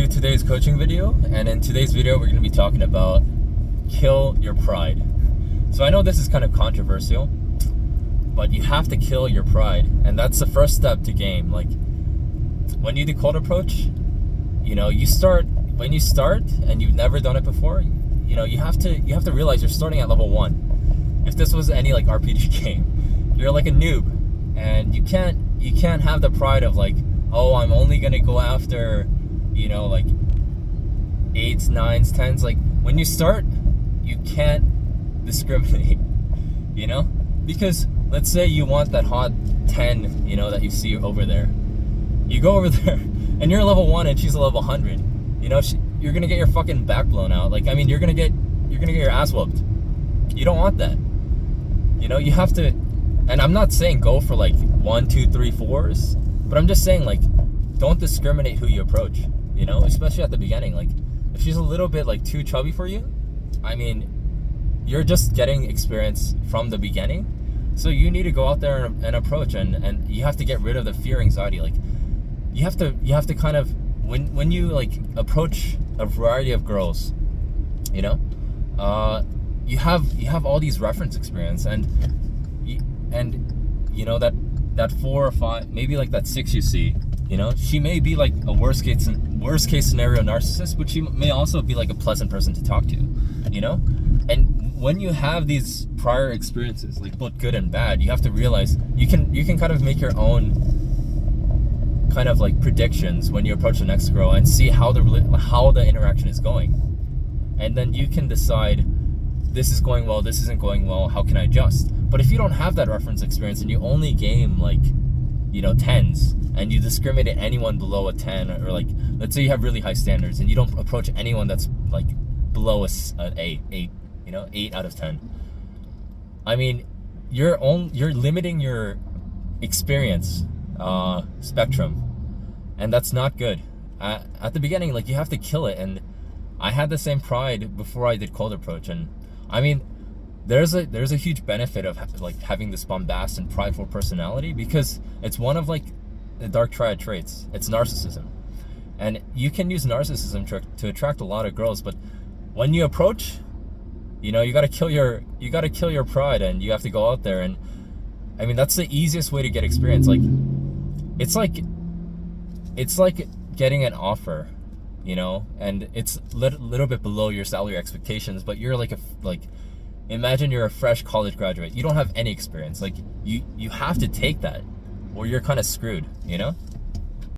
to today's coaching video, and in today's video we're going to be talking about kill your pride. So I know this is kind of controversial, but you have to kill your pride, and that's the first step to game. Like when you do cold approach, when you start and you've never done it before, you have to realize you're starting at level 1. If this was any like RPG game, you're like a noob, and you can't have the pride of like, oh, I'm only gonna go after, like 8s, 9s, 10s. Like when you start, you can't discriminate, because let's say you want that hot 10, that you see over there. You go over there and you're level 1 and she's a level 100. You're gonna get your fucking back blown out. Like, I mean, you're gonna get your ass whooped. You don't want that. You have to. And I'm not saying go for like 1, 2, 3, 4s, but I'm just saying like don't discriminate who you approach. Especially at the beginning. Like if she's a little bit like too chubby for you, I mean, you're just getting experience from the beginning. So you need to go out there and approach, and you have to get rid of the fear, anxiety. Like you have to kind of when you like approach a variety of girls, you have all these reference experience, and that 4 or 5, maybe like that 6 you see, she may be like a worst case scenario narcissist, but she may also be like a pleasant person to talk to, and when you have these prior experiences, like both good and bad, you have to realize you can kind of make your own kind of like predictions when you approach the next girl and see how the interaction is going, and then you can decide, this is going well, this isn't going well, how can I adjust? But if you don't have that reference experience and you only game like 10s, and you discriminate anyone below a 10, or like let's say you have really high standards and you don't approach anyone that's like below an 8 out of 10, I mean, you're limiting your experience spectrum, and that's not good. At the beginning, like, you have to kill it. And I had the same pride before I did cold approach, and I mean, there's a huge benefit of like having this bombast and prideful personality, because it's one of like the dark triad traits. It's narcissism, and you can use narcissism to attract a lot of girls. But when you approach, you gotta kill your pride, and you have to go out there. And I mean, that's the easiest way to get experience. Like it's like getting an offer, and it's little bit below your salary expectations, but you're like imagine you're a fresh college graduate. You don't have any experience. Like you have to take that, or you're kind of screwed,